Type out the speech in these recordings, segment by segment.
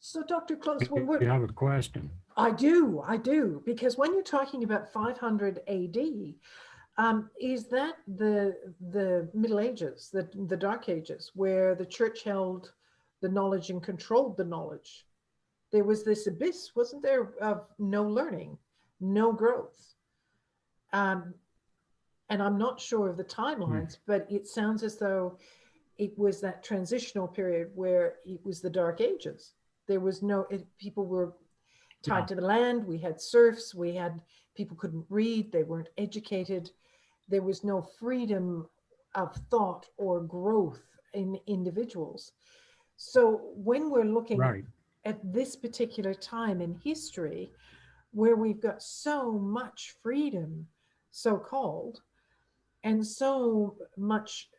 So, Dr. Close, when You have a question? I do, because when you're talking about 500 AD, is that the Middle Ages, the Dark Ages, where the church held the knowledge and controlled the knowledge? There was this abyss, wasn't there, of no learning, no growth. Um, and I'm not sure of the timelines, but it sounds as though it was that transitional period where it was the Dark Ages. There was people were tied Yeah. to the land. We had serfs. We had people couldn't read. They weren't educated. There was no freedom of thought or growth in individuals. So when we're looking Right. at this particular time in history, where we've got so much freedom, so called, and so much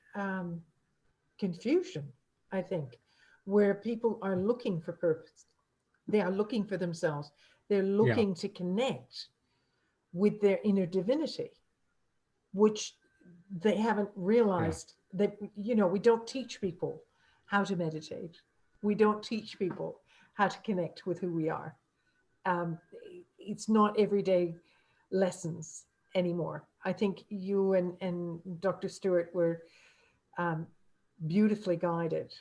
confusion, I think, where people are looking for purpose, they are looking for themselves, they're Yeah. looking to connect with their inner divinity, which they haven't Yeah. realized that, we don't teach people how to meditate. We don't teach people how to connect with who we are. Um, it's not everyday lessons anymore. I think you and Dr. Stewart were um, beautifully guided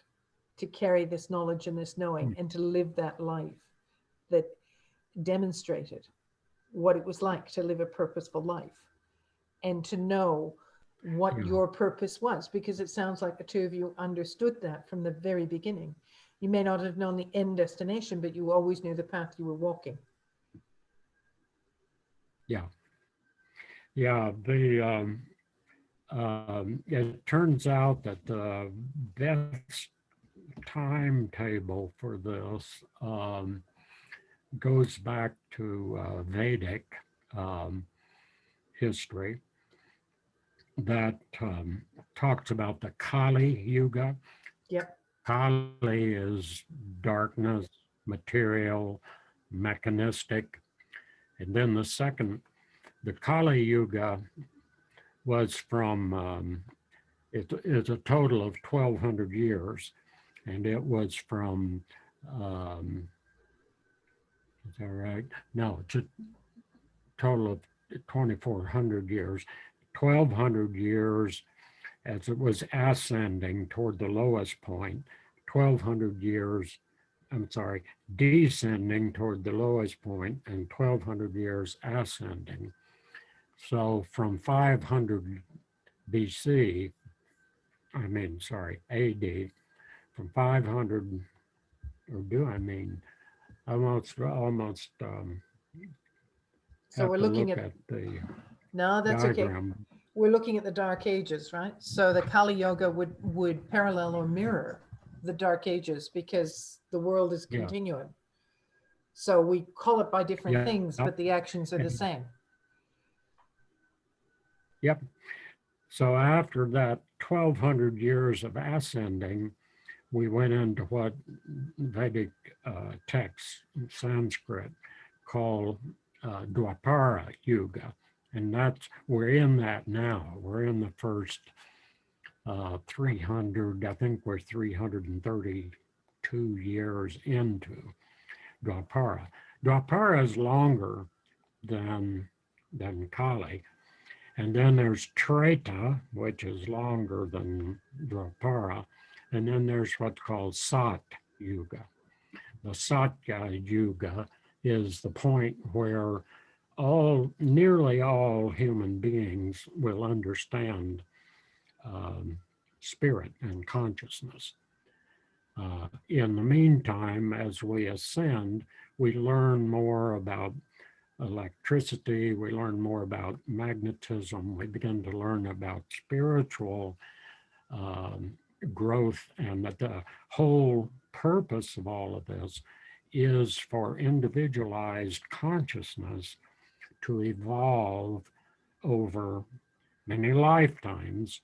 to carry this knowledge and this knowing and to live that life that demonstrated what it was like to live a purposeful life and to know what Yeah. your purpose was, because it sounds like the two of you understood that from the very beginning. You may not have known the end destination, but you always knew the path you were walking. Yeah. Yeah. It turns out that the best timetable for this goes back to Vedic um, history that talks about the Kali Yuga. Yep. Kali is darkness, material, mechanistic. And then the Kali Yuga was from, it is a total of 1,200 years. And it was from, um, is that right? No, it's a total of 2,400 years. 1,200 years as it was ascending toward the lowest point, 1,200 years, I'm sorry, descending toward the lowest point, and 1,200 years ascending. So from 500 BC, AD, from 500, or do I mean, almost So have we're to looking look at, at the no, that's okay. diagram. We're looking at the Dark Ages, right? So the Kali Yoga would parallel or mirror the Dark Ages because the world is Yeah, continuing. So we call it by different yep, things, but the actions are the and- same. yep. So after that 1,200 years of ascending, we went into what Vedic texts in Sanskrit call Dwapara Yuga. And we're in that now. We're in the first 300, I think we're 332 years into Dwapara. Dwapara is longer than Kali. And then there's Treta, which is longer than Dwapara. And then there's what's called Sat Yuga. The Satya Yuga is the point where nearly all human beings will understand spirit and consciousness. In the meantime, as we ascend, we learn more about electricity, we learn more about magnetism, we begin to learn about spiritual growth, and that the whole purpose of all of this is for individualized consciousness to evolve over many lifetimes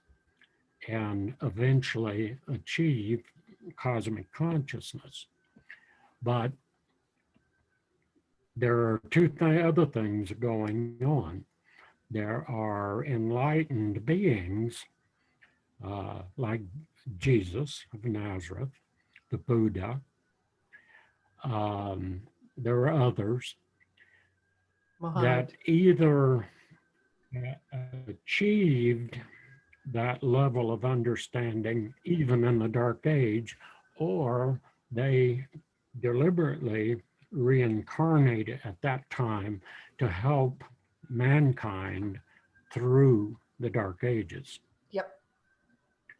and eventually achieve cosmic consciousness. But there are other things going on. There are enlightened beings like Jesus of Nazareth, the Buddha, There are others that Muhammad. either achieved that level of understanding even in the Dark Age, or they deliberately reincarnated at that time to help mankind through the Dark Ages. Yep.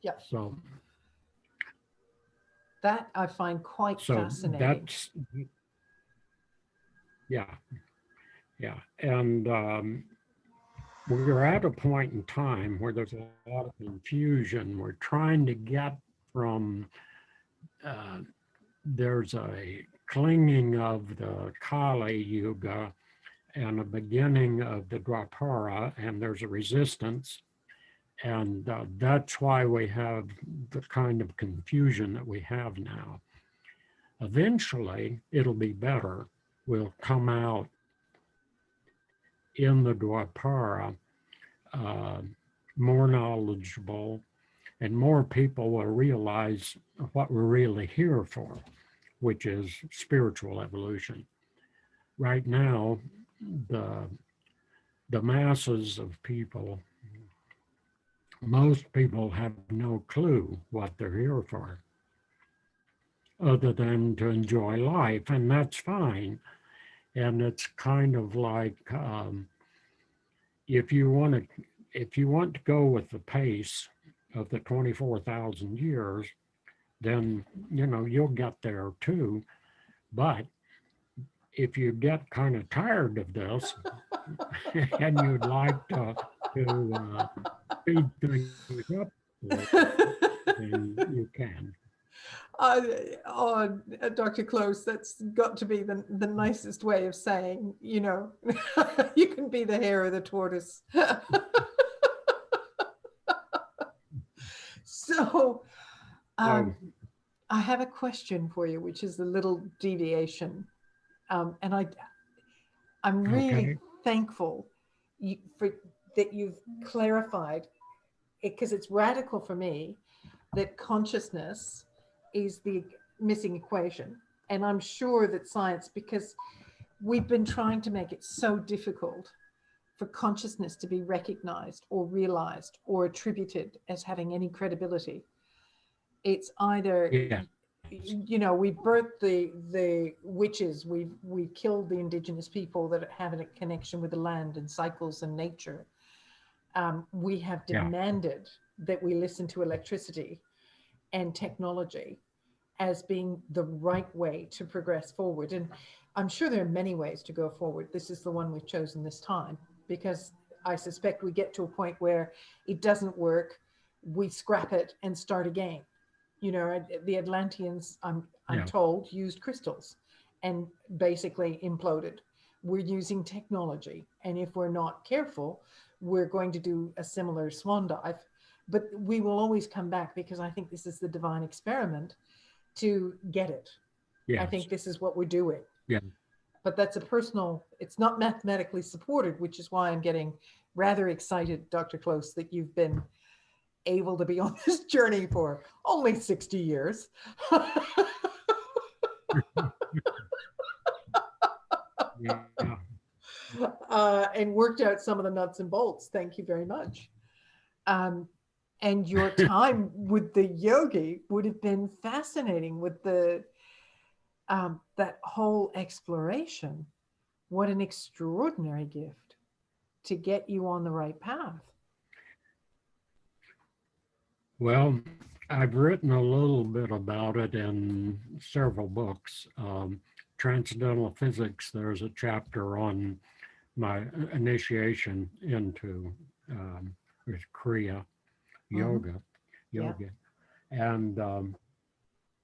Yep. So, That I find quite so fascinating. that's, yeah, yeah. And we're at a point in time where there's a lot of confusion. We're trying to get from, uh, there's a clinging of the Kali Yuga and a beginning of the Dwapara, and there's a resistance. And that's why we have the kind of confusion that we have now. Eventually, it'll be better. We'll come out in the Dwapara uh, more knowledgeable, and more people will realize what we're really here for, which is spiritual evolution. Right now, the the masses of people, most people have no clue what they're here for, other than to enjoy life, and that's fine. And it's kind of like if you want to if you want to go with the pace of the 24,000 years, then you'll get there too. But if you get kind of tired of this and you'd like to speed things up a little bit, then you can. Oh, Dr. Close, that's got to be the nicest way of saying, you can be the hare or the tortoise. So, So, um, I have a question for you, which is a little deviation. And I'm really okay. thankful for that you've clarified it, because it's radical for me that consciousness is the missing equation. And I'm sure that science, because we've been trying to make it so difficult for consciousness to be recognized or realized or attributed as having any credibility. It's either, Yes. we birthed the witches, we killed the indigenous people that have a connection with the land and cycles and nature. We have Yeah. demanded that we listen to electricity and technology as being the right way to progress forward. And I'm sure there are many ways to go forward. This is the one we've chosen this time, because I suspect we get to a point where it doesn't work, we scrap it and start again. The Atlanteans, I'm Yeah. told, used crystals and basically imploded. We're using technology, and if we're not careful, we're going to do a similar swan dive. But we will always come back, because I think this is the divine experiment to get it. I Yes. think this is what we're doing. Yeah. But that's a personal, it's not mathematically supported, which is why I'm getting rather excited, Dr. Close, that you've been able to be on this journey for only 60 years. Yeah. And worked out some of the nuts and bolts. Thank you very much. Um, and your time with the yogi would have been fascinating, with the that whole exploration. What an extraordinary gift to get you on the right path. Well, I've written a little bit about it in several books. Transcendental Physics, there's a chapter on my initiation into Kriya Mm-hmm. yoga, Yeah. yoga, and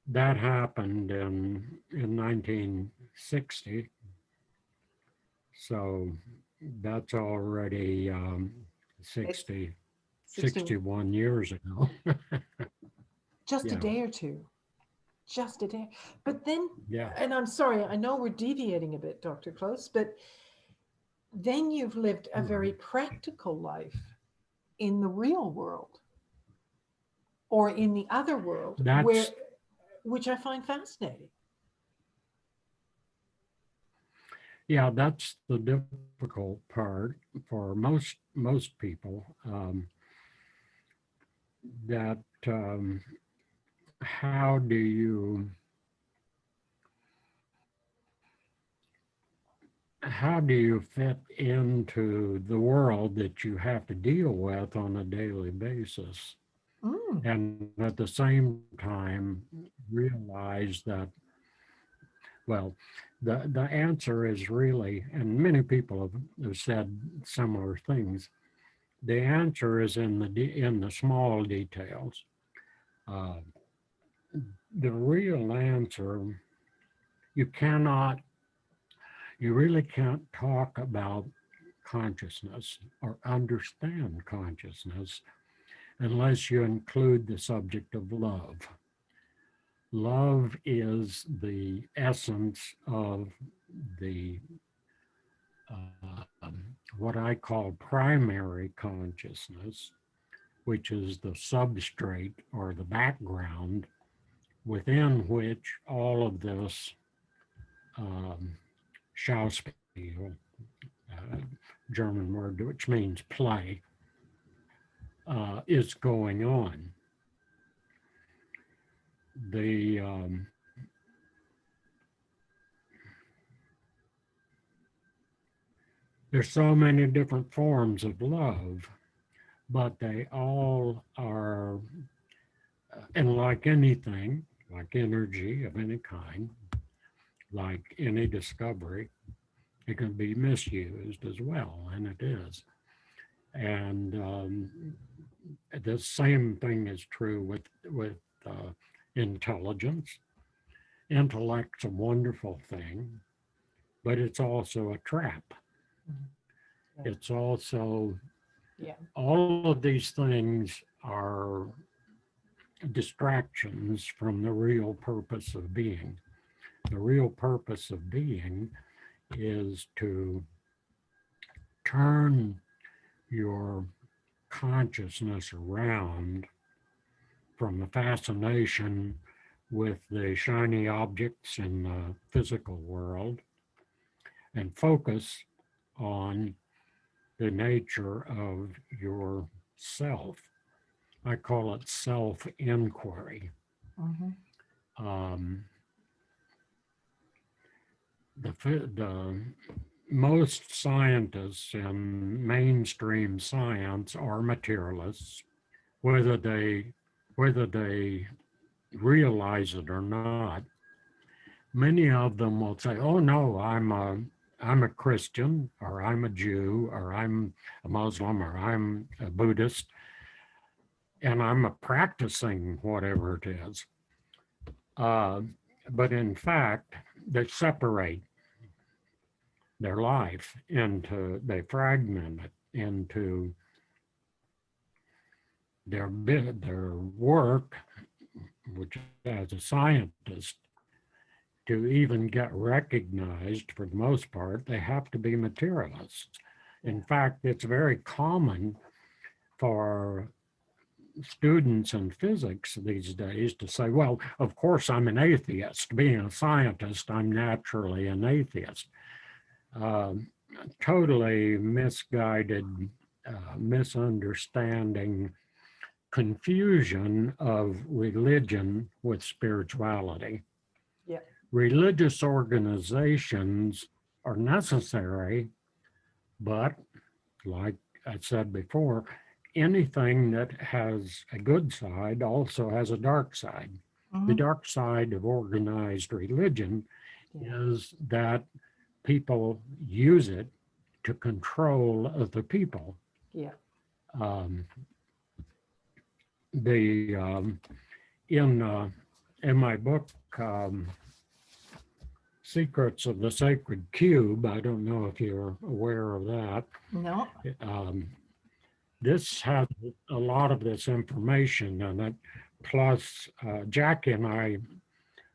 that happened in 1960. So that's already It's 60, 60, 61 years ago. just a Yeah, day or two, just a day. But then, yeah, and I'm sorry, I know we're deviating a bit, Dr. Close, but then you've lived a uh, very practical life in the real world, or in the other world, where, that's which I find fascinating. Yeah, that's the difficult part for most people. That how do you fit into the world that you have to deal with on a daily basis, Mm. and at the same time realize that, well, the answer is really, and many people have said similar things. The answer is in in the small details. Uh, the real answer, you cannot, you really can't talk about consciousness or understand consciousness unless you include the subject of love. Love is the essence of the what I call primary consciousness, which is the substrate or the background within which all of this um, Schauspiel, uh, German word which means play, is going on. The There's so many different forms of love, but they all are, and like anything, like energy of any kind, like any discovery, it can be misused as well, and it is. And the same thing is true with intelligence. Intellect's a wonderful thing, but it's also a trap. Mhm. Yeah. It's also, Yeah. all of these things are distractions from the real purpose of being. The real purpose of being is to turn your consciousness around from the fascination with the shiny objects in the physical world and focus on the nature of your self. I call it self inquiry. Mm-hmm. Um, the most scientists in mainstream science are materialists, whether they realize it or not. Many of them will say, "Oh no, I'm a Christian, or I'm a Jew, or I'm a Muslim, or I'm a Buddhist, and I'm a practicing whatever it is." Uh, but in fact, they separate their life into, they fragment it into their work, which as a scientist, to even get recognized for the most part, they have to be materialists. Yeah. In fact, it's very common for students in physics these days to say, well, of course, I'm an atheist. Being a scientist, I'm naturally an atheist. Uh, Totally misguided, misunderstanding, confusion of religion with spirituality. Yeah. Religious organizations are necessary, but like I said before, anything that has a good side also has a dark side. The Mm-hmm. dark side of organized religion Yeah. is that people use it to control other people. Yeah. Um, the in in my book, Secrets of the Sacred Cube, I don't know if you're aware of that. No. Um, this has a lot of this information in it. Plus, Jackie and I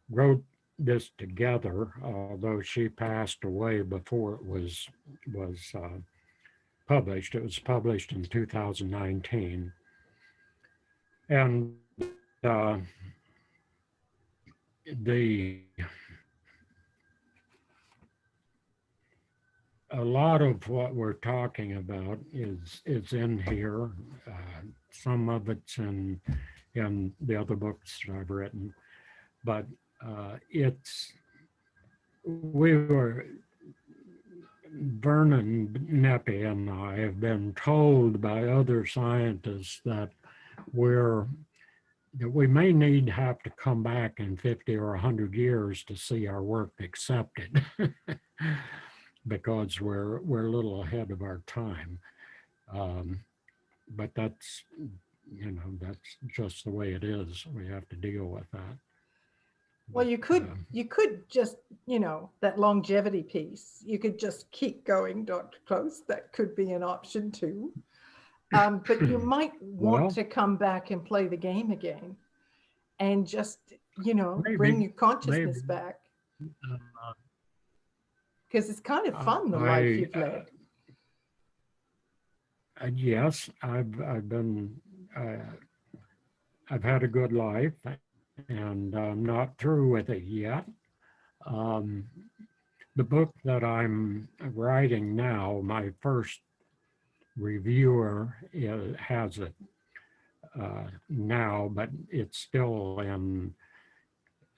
wrote this together, although she passed away before it was published. It was published in 2019, and the a lot of what we're talking about is in here. Some of it's in the other books that I've written, but it's we were Vernon Neppy and I have been told by other scientists that we're that we may need to have to come back in 50 or 100 years to see our work accepted because we're a little ahead of our time. Um, but that's, that's just the way it is. We have to deal with that. Well, But, you could just, that longevity piece, you could just keep going, Dr. Close. That could be an option too. But you might want well, to come back and play the game again and just, bring maybe, your consciousness maybe. back. Uh, Because it's kind of fun, the life I you've led. yes, I've had a good life, and I'm not through with it yet. Um, the book that I'm writing now, my first reviewer has it now, but it's still in.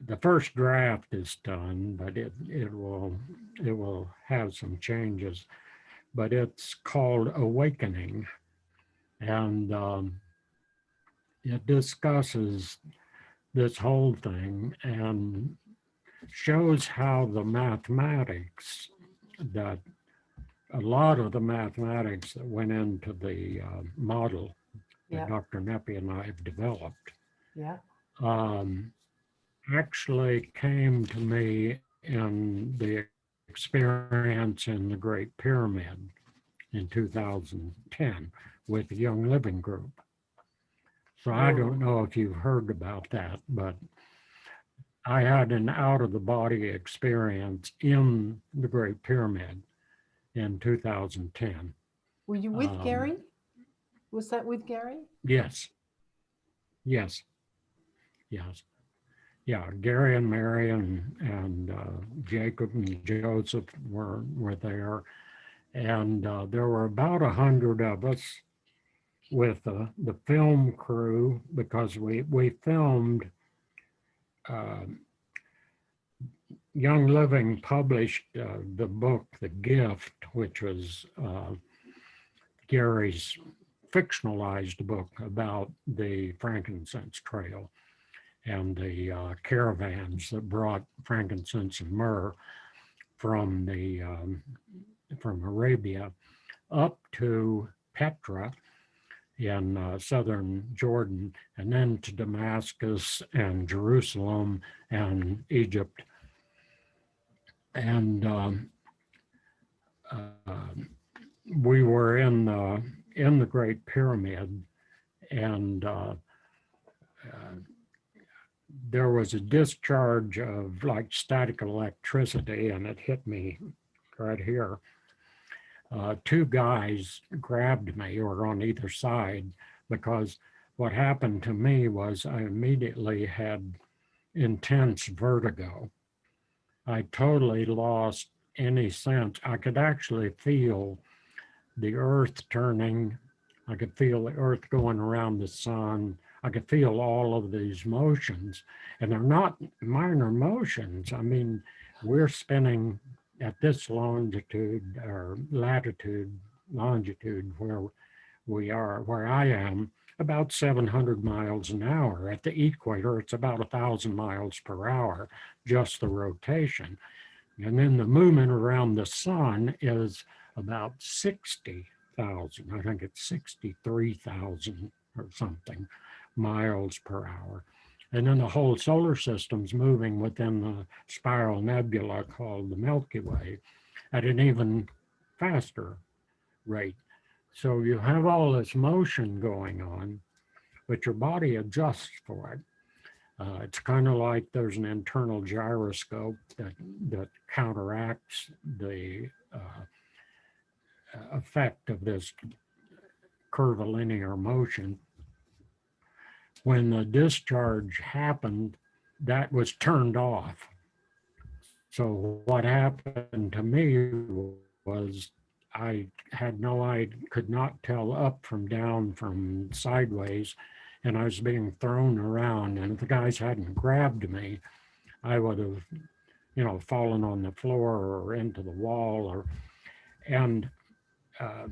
The first draft is done, but it will have some changes. But it's called Awakening, and it discusses this whole thing and shows how the mathematics that a lot of the mathematics that went into the model that Yeah. Dr. Neppy and I have developed Yeah. um, actually came to me in the experience in the Great Pyramid in 2010 with the Young Living Group. So I don't know if you've heard about that, but I had an out of the body experience in the Great Pyramid in 2010. Were you with Um, Gary? Was that with Gary? yes, yes, yes. Yeah, Gary and Mary and Jacob and Joseph were there, and there were about 100 of us with the film crew because we filmed. Uh, Young Living published the book The Gift, which was Gary's fictionalized book about the frankincense trail and the caravans that brought frankincense and myrrh from from Arabia up to Petra in southern Jordan, and then to Damascus and Jerusalem and Egypt. And we were in the Great Pyramid, and there was a discharge of like static electricity, and it hit me right here. Two guys grabbed me, or on either side, because what happened to me was I immediately had intense vertigo. I totally lost any sense. I could actually feel the earth turning. I could feel the earth going around the sun. I could feel all of these motions, and they're not minor motions. I mean, we're spinning at this longitude or longitude where we are, where I am, about 700 miles an hour. At the equator, it's about 1,000 miles per hour, just the rotation. And then the movement around the sun is about 60,000, I think it's 63,000 or something miles per hour. And then the whole solar system's moving within the spiral nebula called the Milky Way at an even faster rate. So you have all this motion going on, but your body adjusts for it. It's kind of like there's an internal gyroscope that counteracts the effect of this curvilinear motion. When the discharge happened, that was turned off. So what happened to me was I had no idea, could not tell up from down from sideways, and I was being thrown around. And if the guys hadn't grabbed me, I would have, fallen on the floor or into the wall. And uh,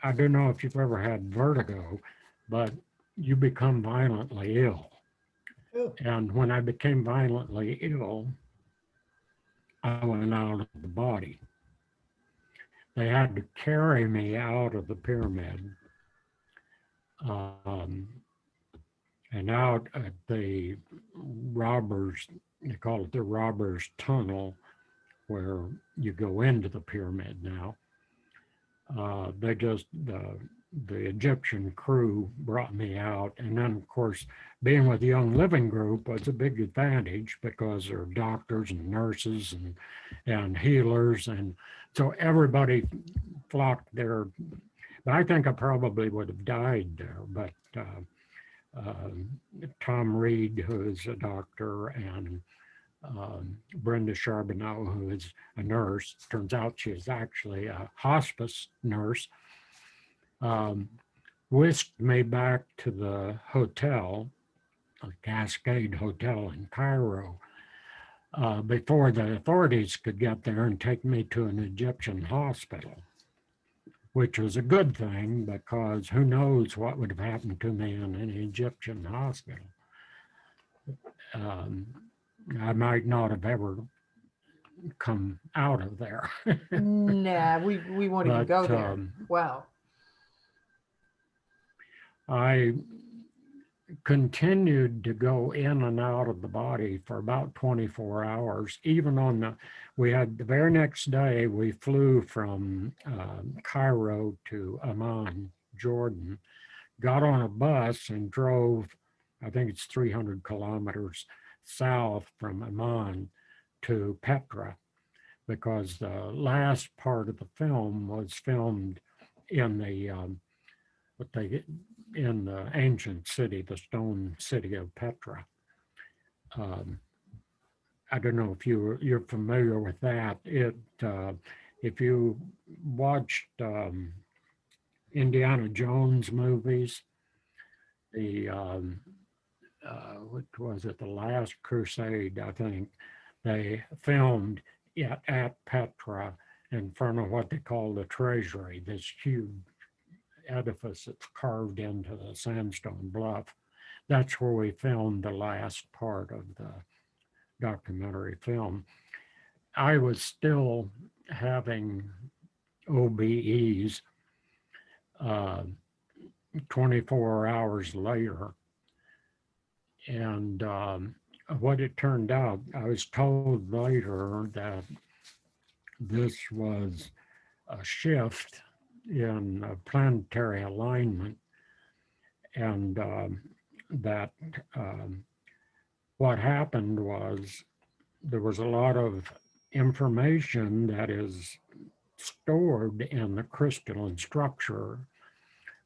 I don't know if you've ever had vertigo, but you become violently ill. Oh, And when I became violently ill, I went out of the body. They had to carry me out of the pyramid um, and out at the robbers, they call it the robbers tunnel, where you go into the pyramid now. The Egyptian crew brought me out. And then, of course, being with the Young Living Group was a big advantage because there are doctors and nurses and healers. And so everybody flocked there. But I think I probably would have died there. But Tom Reed, who is a doctor, and Brenda Charbonneau, who is a nurse, turns out she is actually a hospice nurse, whisked me back to the hotel, a Cascade Hotel in Cairo, before the authorities could get there and take me to an Egyptian hospital, which was a good thing because who knows what would have happened to me in an Egyptian hospital. I might not have ever come out of there. nah, we won't even go there. Wow. I continued to go in and out of the body for about 24 hours. Even we had the very next day, we flew from Cairo to Amman, Jordan, got on a bus and drove, I think it's 300 kilometers south from Amman to Petra, because the last part of the film was filmed in the ancient city, the stone city of Petra. I don't know if you're familiar with that. If you watched Indiana Jones movies, what was it, The Last Crusade, I think, they filmed at Petra in front of what they call the treasury, this huge edifice that's carved into the sandstone bluff. That's where we filmed the last part of the documentary film. I was still having OBEs 24 hours later. And what it turned out, I was told later that this was a shift in planetary alignment, and that what happened was there was a lot of information that is stored in the crystalline structure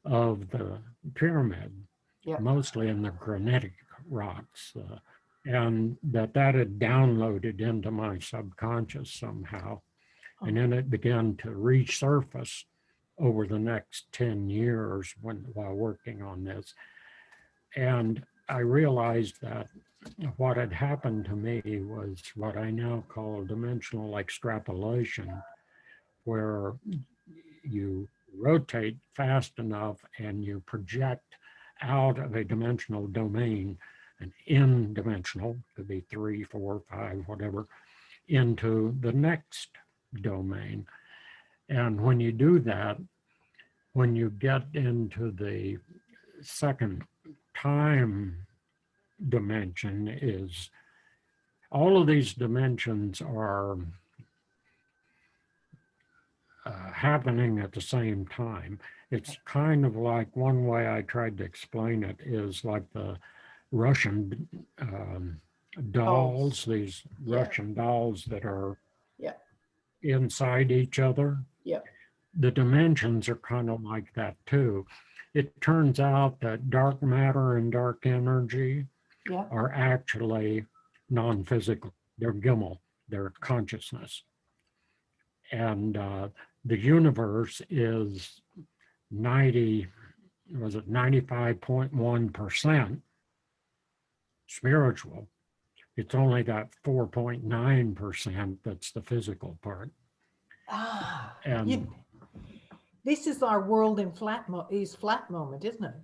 of the pyramid, mostly in the granitic rocks, and that had downloaded into my subconscious somehow. And then it began to resurface over the next 10 years while working on this. And I realized that what had happened to me was what I now call dimensional extrapolation, where you rotate fast enough and you project out of a dimensional domain, an n-dimensional, could be 3, 4, 5, whatever, into the next domain. And when you do that, when you get into the second time dimension, is all of these dimensions are happening at the same time. It's kind of like, one way I tried to explain it is like the Russian dolls, these Russian dolls that are inside each other. The dimensions are kind of like that too. It turns out that dark matter and dark energy are actually non-physical. They're Gimel, they're consciousness. And the universe is 95.1% spiritual. It's only that 4.9% that's the physical part. And this is our world in flat moment, isn't it?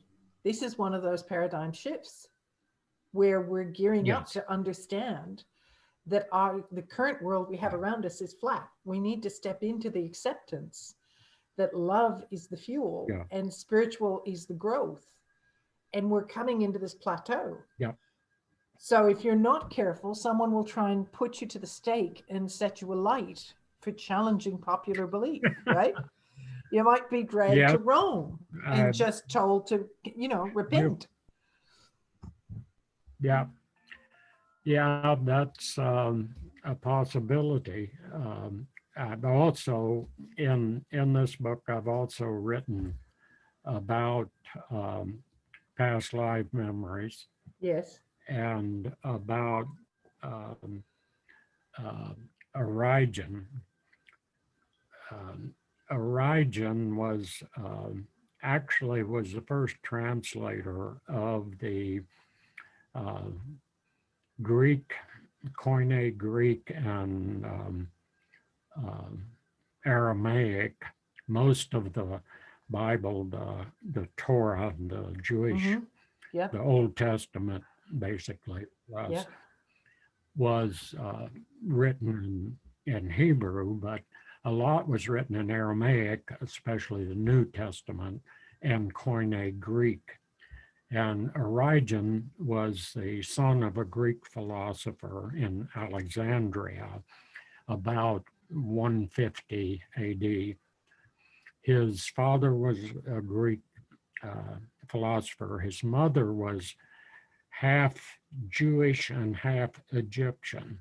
This is one of those paradigm shifts where we're gearing up yes, to understand that the current world we have around us is flat. We need to step into the acceptance that love is the fuel yeah, and spiritual is the growth. And we're coming into this plateau. yeah, So if you're not careful, someone will try and put you to the stake and set you alight for challenging popular belief, right? You might be dragged yeah. to Rome and just told to, repent. Yeah, yeah, that's a possibility. I've also in this book, I've also written about past life memories Yes. and about um, uh, Origen. Um, Origen was actually was the first translator of the uh, Greek, Koine Greek, and uh, Aramaic. Most of the Bible, the Torah, the Jewish, Mm-hmm. Yeah. the Old Testament, basically Yeah. was written in Hebrew, but a lot was written in Aramaic, especially the New Testament, and Koine Greek. And Origen was the son of a Greek philosopher in Alexandria about 150 AD. His father was a Greek philosopher. His mother was half Jewish and half Egyptian,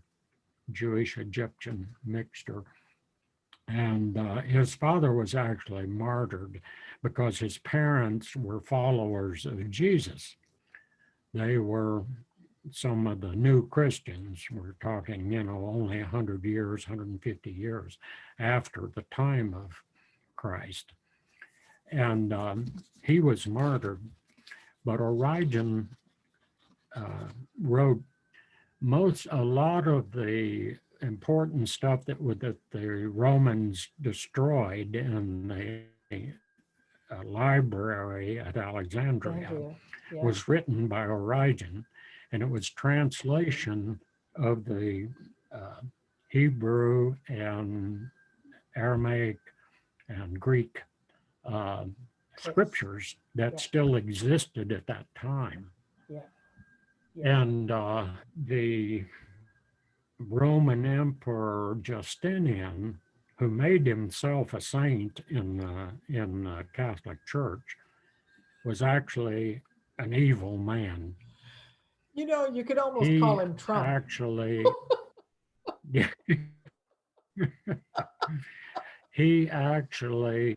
Jewish Egyptian mixture. And his father was actually martyred because his parents were followers of Jesus. They were some of the new Christians. We're talking, only 100 years, 150 years after the time of Christ. And he was martyred, but Origen wrote a lot of the important stuff that the Romans destroyed in the library at Alexandria Yeah. was written by Origen, and it was translation of the uh, Hebrew and Aramaic and Greek uh, scriptures that Yeah. still existed at that time. Yeah. Yeah. And the Roman Emperor Justinian, who made himself a saint in the Catholic Church, was actually an evil man. You could almost call He him Trump. actually, he actually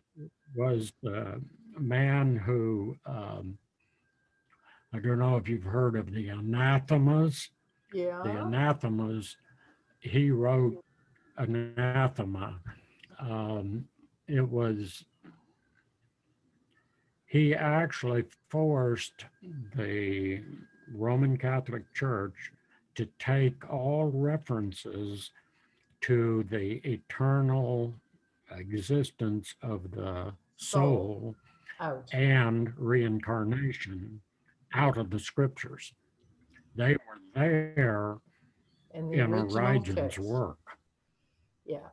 was the man who, I don't know if you've heard of the anathemas. The Yeah. anathemas, he wrote anathema. Um, it was, he actually forced the Roman Catholic Church to take all references to the eternal existence of the Soul soul out. and reincarnation Yeah. out of the scriptures. They were there And the in original Origen's text. work. Yeah.